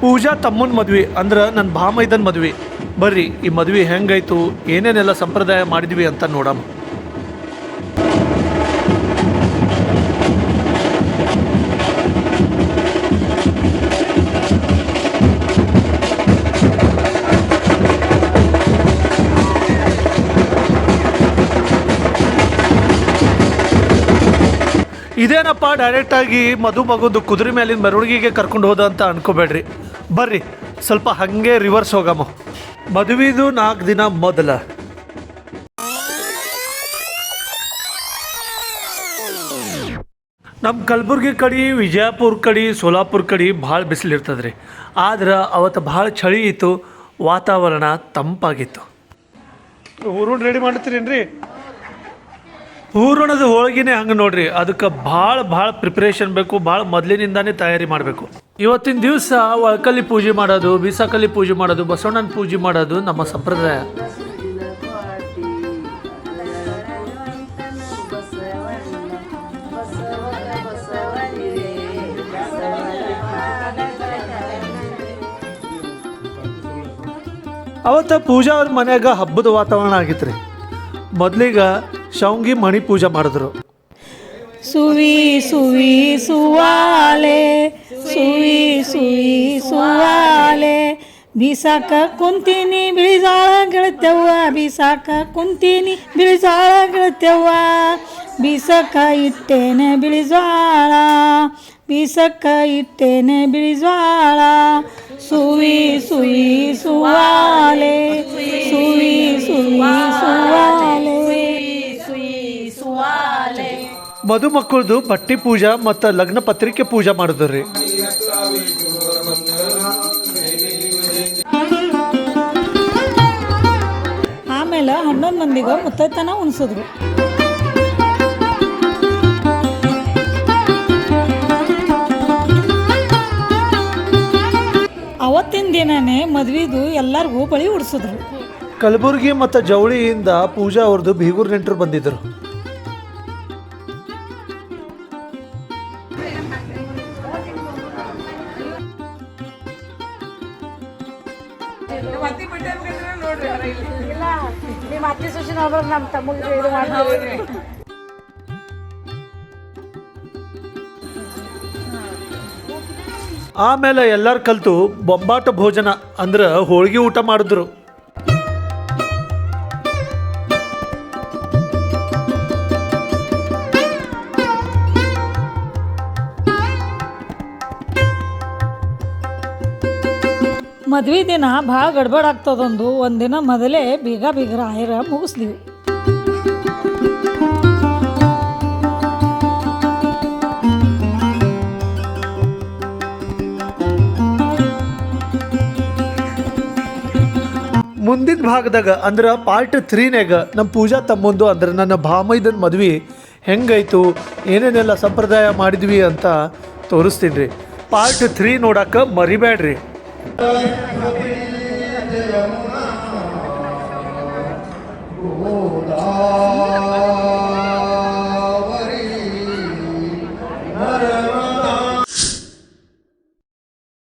ಪೂಜಾ ತಮ್ಮನ ಮದ್ವೆ ಅಂದ್ರೆ ನನ್ನ ಭಾಮೈದನ ಮದ್ವೆ. ಬರ್ರಿ ಈ ಮದ್ವೆ ಹೆಂಗಾಯ್ತು, ಏನೇನೆಲ್ಲ ಸಂಪ್ರದಾಯ ಮಾಡಿದ್ವಿ ಅಂತ ನೋಡಮ್ಮ. ಇದೇನಪ್ಪ ಡೈರೆಕ್ಟಾಗಿ ಮಗುದು ಕುದುರೆ ಮೇಲಿನ ಮೆರವಣಿಗೆಗೆ ಕರ್ಕೊಂಡು ಹೋದ ಅಂತ ಅನ್ಕೋಬೇಡ್ರಿ. ಬರ್ರಿ ಸ್ವಲ್ಪ ಹಾಗೆ ರಿವರ್ಸ್ ಹೋಗಮ್ಮ. ಮದುವೆದು 4 ದಿನ ಮೊದಲ ನಮ್ಮ ಕಲಬುರ್ಗಿ ಕಡೆ, ವಿಜಯಪುರ ಕಡೆ, ಸೋಲಾಪುರ ಕಡೆ ಭಾಳ ಬಿಸಿಲಿರ್ತದೆ ರೀ. ಆದ್ರೆ ಅವತ್ತು ಭಾಳ ಚಳಿ ಇತ್ತು, ವಾತಾವರಣ ತಂಪಾಗಿತ್ತು. ಹೂರಣ ರೆಡಿ ಮಾಡ್ತೀರೇನ್ರಿ? ಹೂರಣದ ಹೋಳಿಗೆನೇ ಹಂಗೆ ನೋಡ್ರಿ, ಅದಕ್ಕೆ ಭಾಳ ಪ್ರಿಪ್ರೇಷನ್ ಬೇಕು, ಭಾಳ ಮೊದಲಿನಿಂದಾನೇ ತಯಾರಿ ಮಾಡಬೇಕು. ಇವತ್ತಿನ ದಿವಸ ಒಳಕಲ್ಲಿ ಪೂಜೆ ಮಾಡೋದು, ಬೀಸಕಲ್ಲಿ ಪೂಜೆ ಮಾಡೋದು, ಬಸವಣ್ಣನ ಪೂಜೆ ಮಾಡೋದು ನಮ್ಮ ಸಂಪ್ರದಾಯ. ಅವತ್ತು ಪೂಜಾ ಅವ್ರ ಮನ್ಯಾಗ ಹಬ್ಬದ ವಾತಾವರಣ ಆಗಿತ್ತು ರೀ. ಮೊದಲಿಗೆ ಶಾವ್ಗಿ ಮಣಿ ಪೂಜೆ ಮಾಡಿದ್ರು. ಸುವಿ ಸುವಿ ಸುವಾಲೆ, ಸುವಿ ಸುವಿ ಸುವಾಲೆ, ಬೀಸಾಕ ಕುಂತೀನಿ ಬಿಳಿಜಾಳ ಗೆಳತ್ಯವ್ವ, ಬೀಸಾಕ ಕುಂತೀನಿ ಬಿಳಿಜಾಳ ಗೆಳತ್ಯವ್ವ, ಬೀಸಕ್ಕ ಇಟ್ಟೇನೆ ಬಿಳಿಜಾಳ, ಬೀಸಕ್ಕ ಇಟ್ಟೇನೆ ಬಿಳಿಜಾಳ, ಸುವಿ ಸುವಿ ಸುವಾಲೆ, ಸುವಿ ಸುವಿ ಸುವಾಲೆ. ಮದುಮಕ್ಕಳದು ಬಟ್ಟಿ ಪೂಜಾ ಮತ್ತು ಲಗ್ನ ಪತ್ರಿಕೆ ಪೂಜಾ ಮಾಡಿದ್ರು ರೀ. ಆಮೇಲೆ 11 ಮಂದಿಗೆ ಮುತ್ತೈತನ ಉಣಿಸಿದ್ರು. ಅವತ್ತಿನ ದಿನನೇ ಮದ್ವಿದು ಎಲ್ಲರಿಗೂ ಬಳಿ ಉಡಿಸಿದ್ರು. ಕಲಬುರ್ಗಿ ಮತ್ತು ಜವಳಿಯಿಂದ ಪೂಜಾ ಅವ್ರದ್ದು ಬೀಗೂರು ನೆಂಟರು ಬಂದಿದ್ದರು. ಆಮೇಲೆ ಎಲ್ಲರೂ ಕಲಿತು ಬೊಂಬಾಟ ಭೋಜನ ಅಂದ್ರೆ ಹೋಳಿಗೆ ಊಟ ಮಾಡಿದ್ರು. ಮದ್ವೆ ದಿನ ಭಾಳ ಗಡ್ಬಡ್ ಆಗ್ತದೊಂದು. ಒಂದಿನ ಮೊದಲೇ ಬೀಗ ಆಯ್ರ ಮುಗಿಸ್ತೀವಿ. ಮುಂದಿನ ಭಾಗದಾಗ ಅಂದ್ರೆ ಪಾರ್ಟ್ 3ನ್ಯಾಗ ನಮ್ಮ ಪೂಜಾ ತಮ್ಮಂದು ಅಂದ್ರೆ ನನ್ನ ಭಾಮೈದನ ಮದ್ವೆ ಹೆಂಗಾಯ್ತು, ಏನೇನೆಲ್ಲ ಸಂಪ್ರದಾಯ ಮಾಡಿದ್ವಿ ಅಂತ ತೋರಿಸ್ತೀನಿ ರೀ. ಪಾರ್ಟ್ 3 ನೋಡಕ್ಕೆ ಮರಿಬೇಡ್ರಿ.